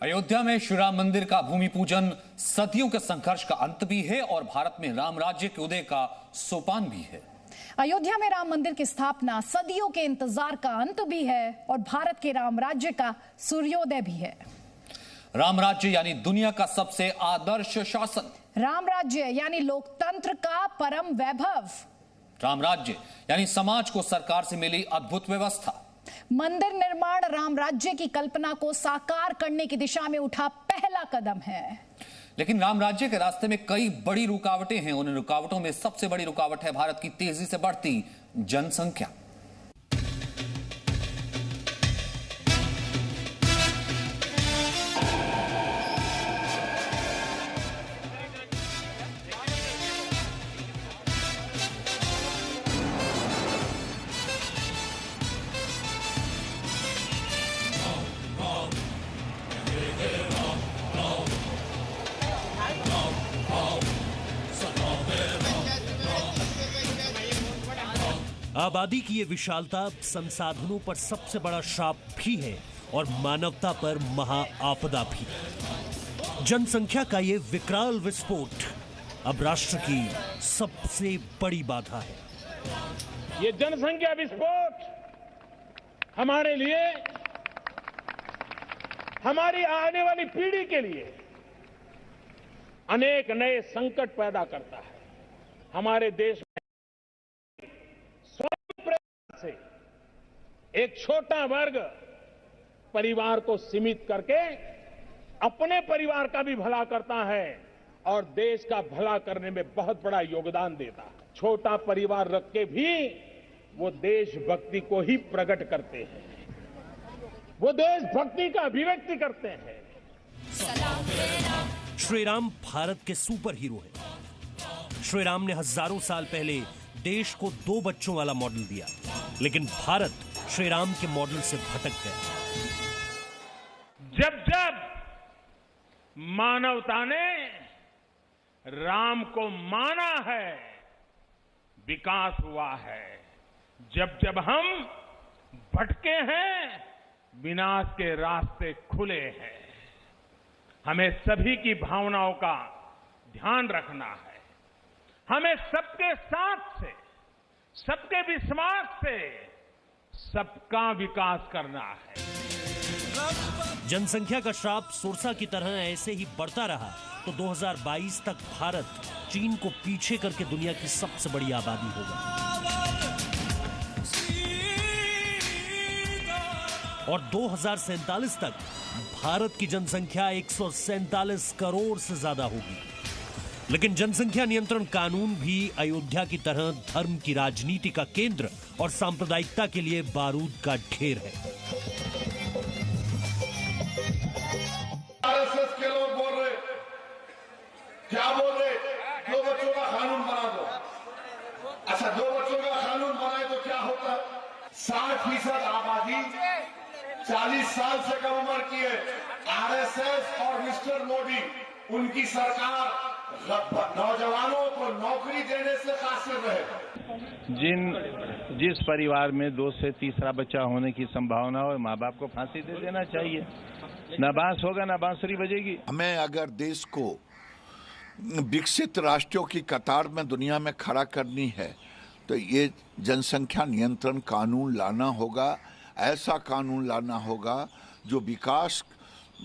अयोध्या में श्री राम मंदिर का भूमि पूजन सदियों के संघर्ष का अंत भी है और भारत में राम राज्य के उदय का सोपान भी है। अयोध्या में राम मंदिर की स्थापना सदियों के इंतजार का अंत भी है और भारत के राम राज्य का सूर्योदय भी है। राम राज्य यानी दुनिया का सबसे आदर्श शासन, राम राज्य यानी लोकतंत्र का परम वैभव, राम राज्य यानी समाज को सरकार से मिली अद्भुत व्यवस्था। मंदिर निर्माण राम राज्य की कल्पना को साकार करने की दिशा में उठा पहला कदम है। लेकिन राम राज्य के रास्ते में कई बड़ी रुकावटें हैं। उन रुकावटों में सबसे बड़ी रुकावट है भारत की तेजी से बढ़ती जनसंख्या। आबादी की ये विशालता संसाधनों पर सबसे बड़ा श्राप भी है और मानवता पर महा आपदा भी। जनसंख्या का ये विकराल विस्फोट अब राष्ट्र की सबसे बड़ी बाधा है। ये जनसंख्या विस्फोट हमारे लिए, हमारी आने वाली पीढ़ी के लिए अनेक नए संकट पैदा करता है। हमारे देश में से एक छोटा वर्ग परिवार को सीमित करके अपने परिवार का भी भला करता है और देश का भला करने में बहुत बड़ा योगदान देता है। छोटा परिवार रख के भी वो देशभक्ति को ही प्रकट करते हैं, वो देशभक्ति का अभिव्यक्ति करते हैं। श्री राम भारत के सुपर हीरो है। श्री राम ने हजारों साल पहले देश को 2 बच्चों वाला मॉडल दिया, लेकिन भारत श्री राम के मॉडल से भटक गया। जब जब मानवता ने राम को माना है, विकास हुआ है। जब जब हम भटके हैं, विनाश के रास्ते खुले हैं। हमें सभी की भावनाओं का ध्यान रखना है। हमें सबके साथ से, सबके विश्वास से सबका विकास करना है। जनसंख्या का श्राप सुरसा की तरह ऐसे ही बढ़ता रहा तो 2022 तक भारत चीन को पीछे करके दुनिया की सबसे बड़ी आबादी होगा और 2047 तक भारत की जनसंख्या 147 करोड़ से ज्यादा होगी। लेकिन जनसंख्या नियंत्रण कानून भी अयोध्या की तरह धर्म की राजनीति का केंद्र और सांप्रदायिकता के लिए बारूद का ढेर है। आरएसएस के लोग बोल रहे, क्या बोल रहे? 2 बच्चों का कानून बना दो। अच्छा, 2 बच्चों का कानून बनाए तो क्या होता? 60% आबादी 40 साल से कम उम्र की है। आरएसएस और मिस्टर मोदी, उनकी सरकार नौजवानों को नौकरी देने से कासिर रहे। जिस परिवार में 2 से तीसरा बच्चा होने की संभावना हो, माँ बाप को फांसी दे देना चाहिए। ना बांस होगा ना बांसुरी बजेगी। हमें अगर देश को विकसित राष्ट्रों की कतार में दुनिया में खड़ा करनी है तो ये जनसंख्या नियंत्रण कानून लाना होगा। ऐसा कानून लाना होगा जो विकास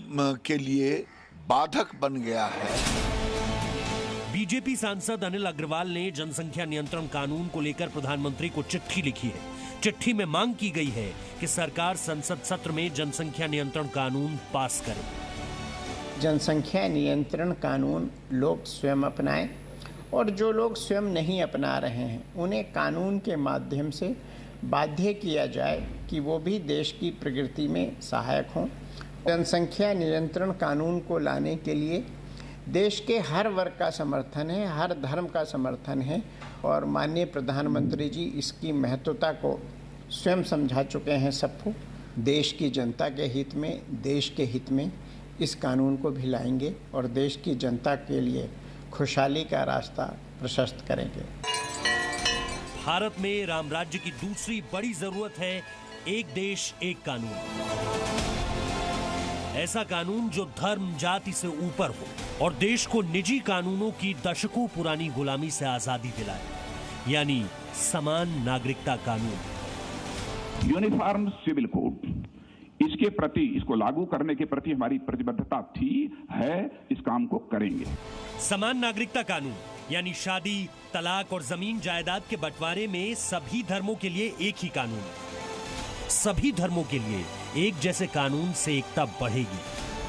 के लिए बाधक बन गया है। बीजेपी सांसद अनिल अग्रवाल ने जनसंख्या नियंत्रण कानून को लेकर प्रधानमंत्री को चिट्ठी लिखी है। चिट्ठी में मांग की गई है कि सरकार संसद सत्र में जनसंख्या नियंत्रण कानून पास करे। जनसंख्या नियंत्रण कानून लोग स्वयं अपनाएं और जो लोग स्वयं नहीं अपना रहे हैं उन्हें कानून के माध्यम से बाध्य किया जाए कि वो भी देश की प्रगति में सहायक हों। जनसंख्या नियंत्रण कानून को लाने के लिए देश के हर वर्ग का समर्थन है, हर धर्म का समर्थन है और माननीय प्रधानमंत्री जी इसकी महत्वता को स्वयं समझा चुके हैं सबको। देश की जनता के हित में, देश के हित में इस कानून को भी लाएंगे और देश की जनता के लिए खुशहाली का रास्ता प्रशस्त करेंगे। भारत में राम राज्य की दूसरी बड़ी जरूरत है एक देश एक कानून। ऐसा कानून जो धर्म जाति से ऊपर हो और देश को निजी कानूनों की दशकों पुरानी गुलामी से आजादी दिलाए, यानी समान नागरिकता कानून। यूनिफॉर्म सिविल कोड, इसके प्रति, इसको लागू करने के प्रति हमारी प्रतिबद्धता थी, है, इस काम को करेंगे। समान नागरिकता कानून यानी शादी, तलाक और जमीन जायदाद के बंटवारे में सभी धर्मों के लिए एक ही कानून। सभी धर्मों के लिए एक जैसे कानून से एकता बढ़ेगी,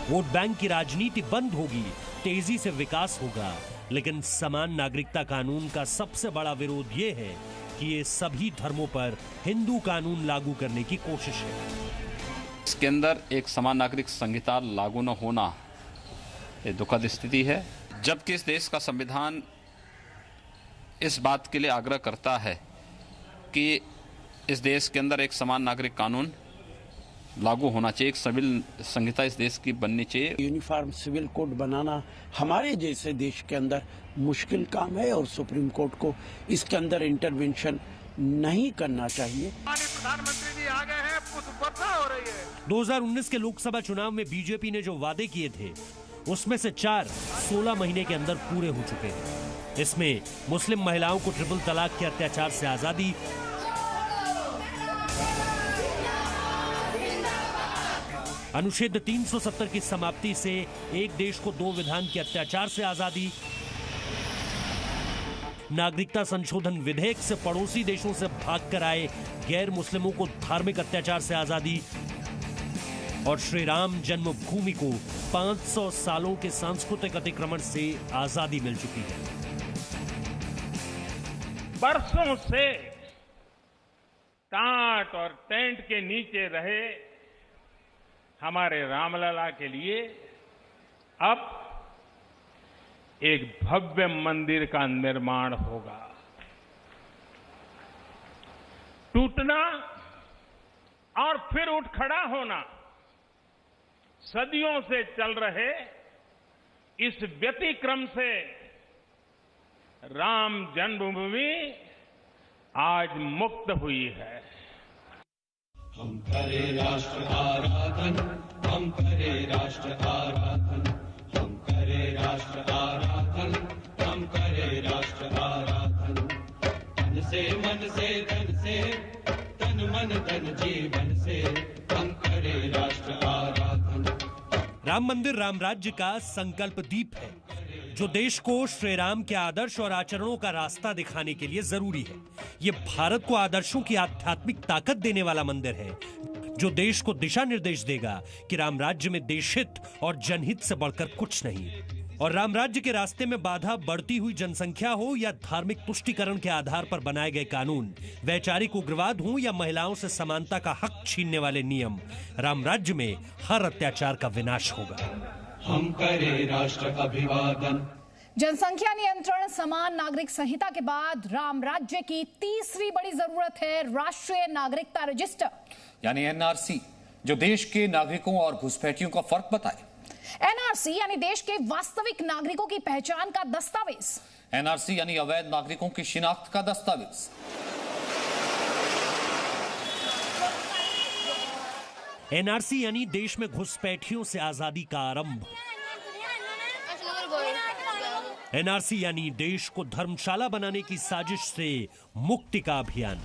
वोट बैंक की राजनीति बंद होगी, तेजी से विकास होगा। लेकिन समान नागरिकता कानून का सबसे बड़ा विरोध ये है कि ये सभी धर्मों पर हिंदू कानून लागू करने की कोशिश है। इसके अंदर एक समान नागरिक संहिता लागू न होना ये दुखद स्थिति है, जबकि इस देश का संविधान इस बात के लिए आग्रह करता है कि इस देश के अंदर एक समान नागरिक कानून लागू होना चाहिए, एक सिविल संहिता इस देश की बननी चाहिए। यूनिफॉर्म सिविल कोड बनाना हमारे जैसे देश के अंदर मुश्किल काम है और सुप्रीम कोर्ट को इसके अंदर इंटरवेंशन नहीं करना चाहिए। प्रधानमंत्री जी आ गए हैं, वर्षा हो रही है। 2019 के लोकसभा चुनाव में बीजेपी ने जो वादे किए थे उसमें से 4 16 महीने के अंदर पूरे हो चुके हैं। इसमें मुस्लिम महिलाओं को ट्रिपल तलाक के अत्याचार से आजादी, अनुच्छेद 370 की समाप्ति से एक देश को 2 विधान के अत्याचार से आजादी, नागरिकता संशोधन विधेयक से पड़ोसी देशों से भागकर आए गैर मुस्लिमों को धार्मिक अत्याचार से आजादी और श्री राम जन्मभूमि को 500 सालों के सांस्कृतिक अतिक्रमण से आजादी मिल चुकी है। बरसों से टाट और टेंट के नीचे रहे हमारे रामलला के लिए अब एक भव्य मंदिर का निर्माण होगा। टूटना और फिर उठ खड़ा होना सदियों से चल रहे इस व्यतिक्रम से राम जन्मभूमि आज मुक्त हुई है। हम करें राष्ट्र आराधन, हम करें राष्ट्र आराधन, हम करें राष्ट्र आराधन, हम करें राष्ट्र आराधन। तन से मन से धन से, तन मन धन जीवन से, हम करें राष्ट्र आराधन। राम मंदिर राम राज्य का संकल्प दीप है जो देश को श्री राम के आदर्श और आचरणों का रास्ता दिखाने के लिए जरूरी है। ये भारत को आदर्शों की आध्यात्मिक ताकत देने वाला मंदिर है जो देश को दिशा निर्देश देगा कि राम राज्य में देशहित और जनहित से बढ़कर कुछ नहीं। और राम राज्य के रास्ते में बाधा बढ़ती हुई जनसंख्या हो या धार्मिक तुष्टीकरण के आधार पर बनाए गए कानून, वैचारिक उग्रवाद हो या महिलाओं से समानता का हक छीनने वाले नियम, राम राज्य में हर अत्याचार का विनाश होगा। हम करें राष्ट्र का अभिवादन। जनसंख्या नियंत्रण समान नागरिक संहिता के बाद राम राज्य की तीसरी बड़ी जरूरत है राष्ट्रीय नागरिकता रजिस्टर यानी एनआरसी, जो देश के नागरिकों और घुसपैठियों का फर्क बताए। एनआरसी यानी देश के वास्तविक नागरिकों की पहचान का दस्तावेज। एनआरसी यानी अवैध नागरिकों की शिनाख्त का दस्तावेज। एनआरसी यानी देश में घुसपैठियों से आजादी का आरंभ। एनआरसी यानी देश को धर्मशाला बनाने की साजिश से मुक्ति का अभियान।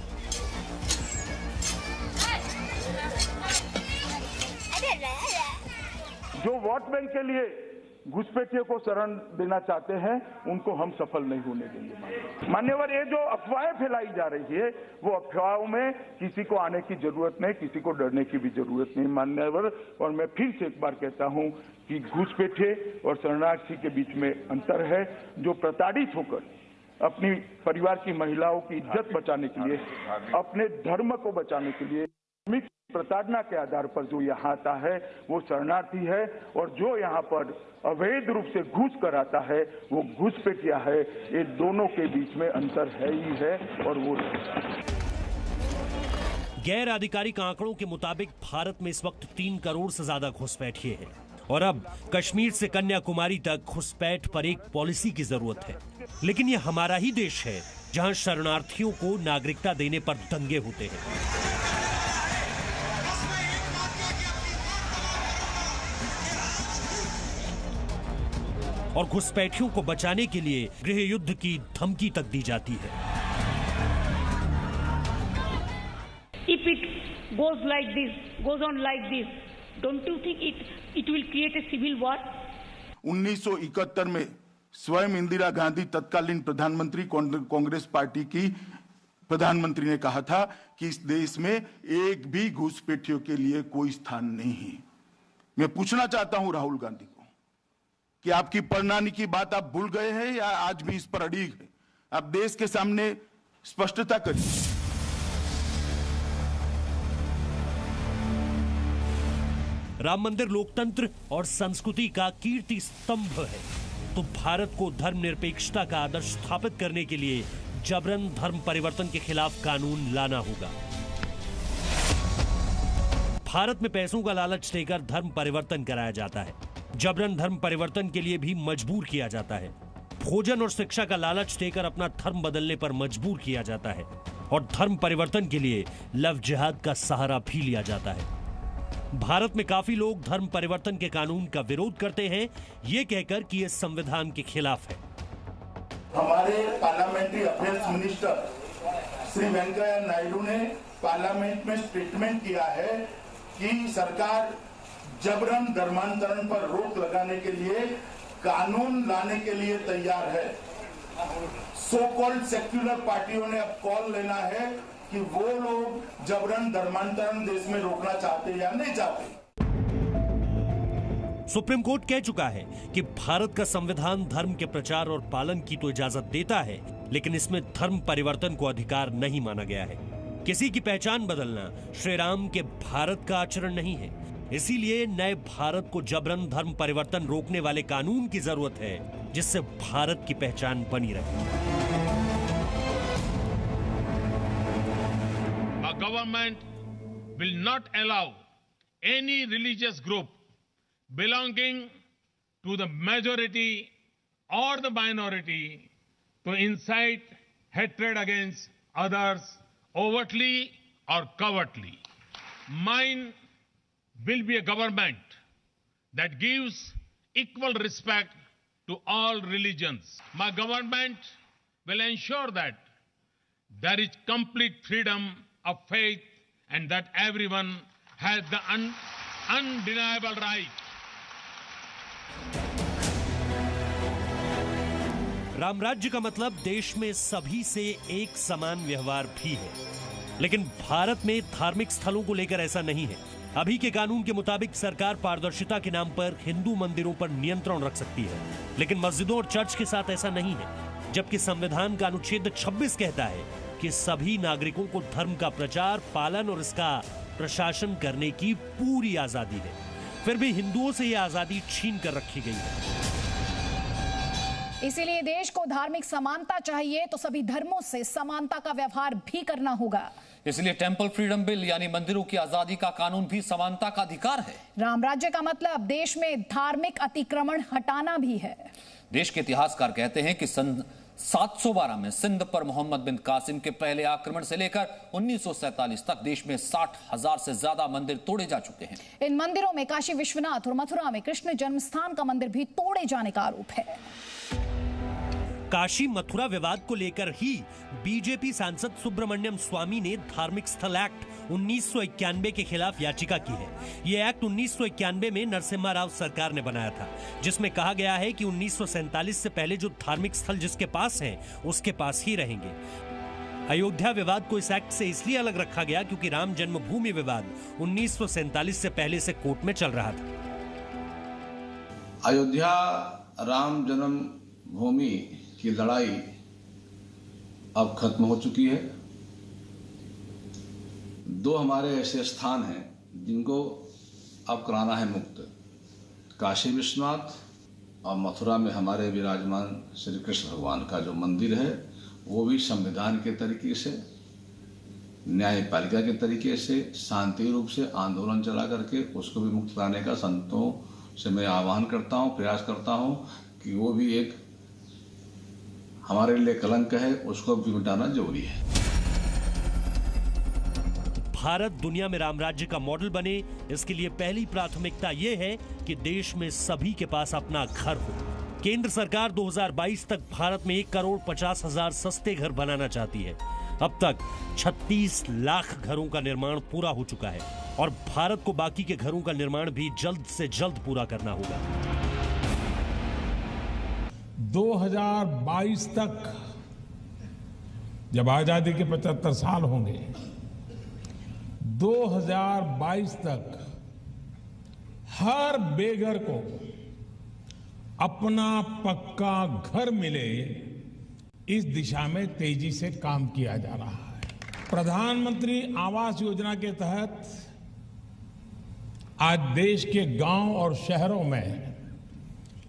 जो वोट बैंक के लिए घुसपैठियों को शरण देना चाहते हैं उनको हम सफल नहीं होने देंगे। मान्यवर, ये जो अफवाहें फैलाई जा रही है वो अफवाहों में किसी को आने की जरूरत नहीं, किसी को डरने की भी जरूरत नहीं मान्यवर। और मैं फिर से एक बार कहता हूं कि घुसपैठे और शरणार्थी के बीच में अंतर है। जो प्रताड़ित होकर अपनी परिवार की महिलाओं की इज्जत बचाने के लिए, अपने धर्म को बचाने के लिए प्रताड़ना के आधार पर जो यहाँ आता है वो शरणार्थी है, और जो यहाँ पर अवैध रूप से घुस कर आता है वो घुसपैठिया है। ये दोनों के बीच में अंतर है ही है। और वो गैर आधिकारिक आंकड़ों के मुताबिक भारत में इस वक्त 3 करोड़ से ज्यादा घुसपैठिए हैं और अब कश्मीर से कन्याकुमारी तक घुसपैठ पर एक पॉलिसी की जरूरत है। लेकिन ये हमारा ही देश है जहां शरणार्थियों को नागरिकता देने पर दंगे होते हैं। और घुसपैठियों को बचाने के लिए गृह युद्ध की धमकी तक दी जाती है। If it goes like this, goes on like this, don't you think it will create a civil war? 1971 में स्वयं इंदिरा गांधी तत्कालीन प्रधानमंत्री कांग्रेस पार्टी की प्रधानमंत्री ने कहा था कि इस देश में एक भी घुसपैठियों के लिए कोई स्थान नहीं है। मैं पूछना चाहता हूं राहुल गांधी को कि आपकी प्रणाली की बात आप भूल गए हैं या आज भी इस पर अड़िग है? आप देश के सामने स्पष्टता करिए। राम मंदिर लोकतंत्र और संस्कृति का कीर्ति स्तंभ है, तो भारत को धर्मनिरपेक्षता का आदर्श स्थापित करने के लिए जबरन धर्म परिवर्तन के खिलाफ कानून लाना होगा। भारत में पैसों का लालच देकर धर्म परिवर्तन कराया जाता है, जबरन धर्म परिवर्तन के लिए भी मजबूर किया जाता है। भोजन और शिक्षा का लालच देकर अपना धर्म बदलने पर मजबूर किया जाता है और धर्म परिवर्तन के लिए लव जिहाद का सहारा भी लिया जाता है। भारत में काफी लोग धर्म परिवर्तन के कानून का विरोध करते हैं, ये कहकर कि यह संविधान के खिलाफ है। हमारे parliamentary affairs minister Shri Venkaiah Naidu ने पार्लियामेंट में स्टेटमेंट किया है कि सरकार जबरन धर्मांतरण पर रोक लगाने के लिए कानून लाने के लिए तैयार है। सो कॉल्ड सेक्युलर पार्टियों ने अब कॉल लेना है कि वो लोग जबरन धर्मांतरण देश में रोकना चाहते या नहीं चाहते। सुप्रीम कोर्ट कह चुका है कि भारत का संविधान धर्म के प्रचार और पालन की तो इजाजत देता है, लेकिन इसमें धर्म परिवर्तन को अधिकार नहीं माना गया है। किसी की पहचान बदलना श्री राम के भारत का आचरण नहीं है। इसीलिए नए भारत को जबरन धर्म परिवर्तन रोकने वाले कानून की जरूरत है, जिससे भारत की पहचान बनी रहे। A government will not allow any religious group belonging to the majority or the minority to incite hatred against others overtly or covertly. Mine will be a government that gives equal respect to all religions. My government will ensure that there is complete freedom of faith and that everyone has the undeniable right. Ram राज्य का मतलब देश में सभी से एक समान व्यवहार भी है, लेकिन भारत में धार्मिक स्थलों को लेकर ऐसा नहीं है। अभी के कानून के मुताबिक सरकार पारदर्शिता के नाम पर हिंदू मंदिरों पर नियंत्रण रख सकती है, लेकिन मस्जिदों और चर्च के साथ ऐसा नहीं है। जबकि संविधान का अनुच्छेद 26 कहता है कि सभी नागरिकों को धर्म का प्रचार, पालन और इसका प्रशासन करने की पूरी आजादी है। फिर भी हिंदुओं से यह आजादी छीन कर रखी गई है। इसीलिए देश को धार्मिक समानता चाहिए तो सभी धर्मों से समानता का व्यवहार भी करना होगा। इसलिए टेंपल फ्रीडम बिल यानी मंदिरों की आजादी का कानून भी समानता का अधिकार है। राम राज्य का मतलब देश में धार्मिक अतिक्रमण हटाना भी है। देश के इतिहासकार कहते हैं कि सन 712 में सिंध पर मोहम्मद बिन कासिम के पहले आक्रमण से लेकर 1947 तक देश में 60,000 से ज्यादा मंदिर तोड़े जा चुके हैं। इन मंदिरों में काशी विश्वनाथ और मथुरा में कृष्ण जन्मस्थान का मंदिर भी तोड़े जाने का आरोप है। काशी मथुरा विवाद को लेकर ही बीजेपी सांसद सुब्रमण्यम स्वामी ने धार्मिक स्थल एक्ट 1991 के खिलाफ याचिका की है। यह एक्ट 1991 में नरसिम्हा राव सरकार ने बनाया था, जिसमें कहा गया है कि 1947 से पहले जो धार्मिक स्थल जिसके पास हैं, उसके पास ही रहेंगे। अयोध्या विवाद को इस एक्ट से इसलिए अलग रखा गया क्योंकि राम जन्मभूमि विवाद 1947 से पहले से कोर्ट में चल रहा था। अयोध्या राम जन्मभूमि की लड़ाई अब खत्म हो चुकी है। दो हमारे ऐसे स्थान हैं जिनको अब कराना है मुक्त। काशी विश्वनाथ और मथुरा में हमारे विराजमान श्री कृष्ण भगवान का जो मंदिर है, वो भी संविधान के तरीके से, न्यायपालिका के तरीके से, शांति रूप से आंदोलन चला करके उसको भी मुक्त कराने का संतों से मैं आह्वान करता हूँ, प्रयास करता हूँ कि वो भी एक हमारे लिए कलंक है, उसको भी मिटाना जरूरी है। भारत दुनिया में राम राज्य का मॉडल बने, इसके लिए पहली प्राथमिकता यह है कि देश में सभी के पास अपना घर हो। केंद्र सरकार 2022 तक भारत में 1,50,00,000 सस्ते घर बनाना चाहती है। अब तक 36 लाख घरों का निर्माण पूरा हो चुका है और भारत को बाकी के घरों का निर्माण भी जल्द से जल्द पूरा करना होगा। 2022 तक जब आजादी के 75 साल होंगे, 2022 तक हर बेघर को अपना पक्का घर मिले, इस दिशा में तेजी से काम किया जा रहा है। प्रधानमंत्री आवास योजना के तहत आज देश के गांव और शहरों में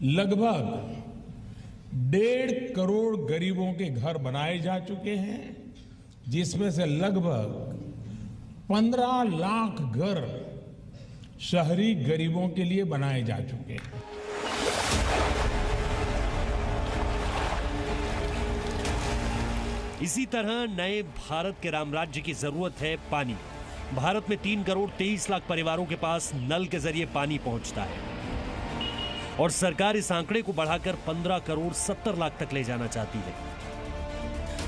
लगभग 1.5 करोड़ गरीबों के घर बनाए जा चुके हैं, जिसमें से लगभग 15 लाख घर शहरी गरीबों के लिए बनाए जा चुके हैं। इसी तरह नए भारत के राम राज्य की जरूरत है पानी। भारत में 3 करोड़ 23 लाख परिवारों के पास नल के जरिए पानी पहुंचता है और सरकार इस आंकड़े को बढ़ाकर 15 करोड़ 70 लाख तक ले जाना चाहती है।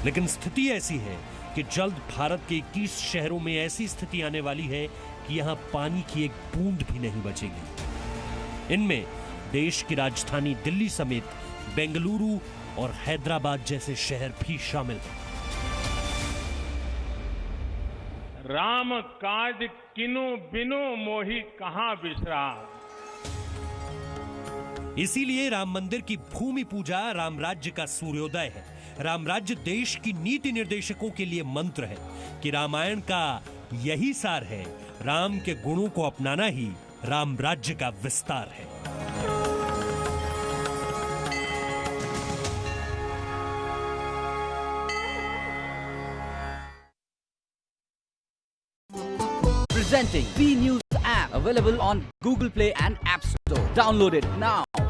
लेकिन स्थिति ऐसी है कि जल्द भारत के 21 शहरों में ऐसी स्थिति आने वाली है कि यहां पानी की एक बूंद भी नहीं बचेगी। इनमें देश की राजधानी दिल्ली समेत बेंगलुरु और हैदराबाद जैसे शहर भी शामिल हैं। राम काज किनु बिनु मोहि कहां बिसरा। इसीलिए राम मंदिर की भूमि पूजा राम राज्य का सूर्योदय है। राम राज्य देश की नीति निर्देशकों के लिए मंत्र है कि रामायण का यही सार है, राम के गुणों को अपनाना ही राम राज्य का विस्तार है। Presenting V News app, available on Google Play and App Store. Download it now.